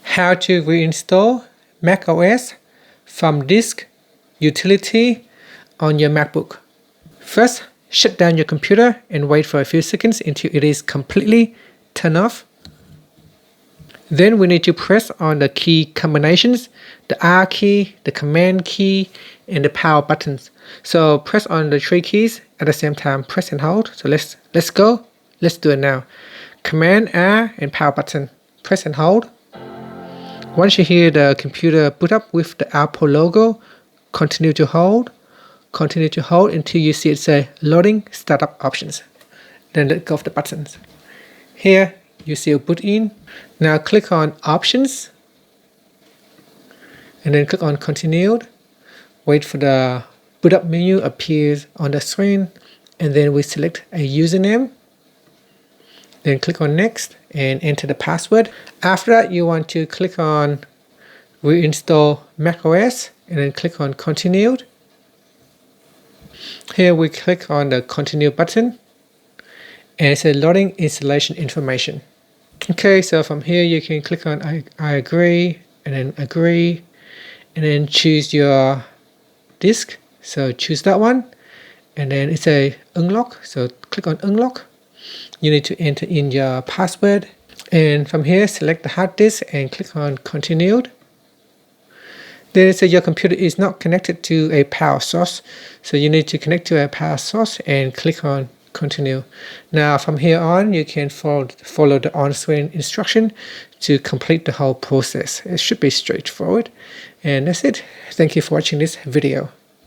how to reinstall macOS from disk utility on your MacBook. First, shut down your computer and wait for a few seconds until it is completely turned off. Then we need to press on the key combinations, the R key, the command key, and the power buttons. So press on the three keys at the same time, press and hold. So let's go. Let's do it now. Command R and power button. Press and hold. Once you hear the computer boot up with the Apple logo, continue to hold. Continue to hold until you see it say loading startup options. Then let go of the buttons. Here you see a boot in. Now click on options and then click on continued. Wait for the boot up menu appears on the screen, and then we select a username. Then click on next and enter the password. After that, you want to click on reinstall macOS and then click on continued. Here we click on the continue button and it says loading installation information. Okay, so from here you can click on I agree and then choose your disk. So choose that one, and then it's a unlock, so click on unlock. You need to enter in your password, and from here select the hard disk and click on continued. Then it says your computer is not connected to a power source, so you need to connect to a power source and click on continue. Now from here on you can follow the on-screen instruction to complete the whole process. It should be straightforward, and that's it. Thank you for watching this video.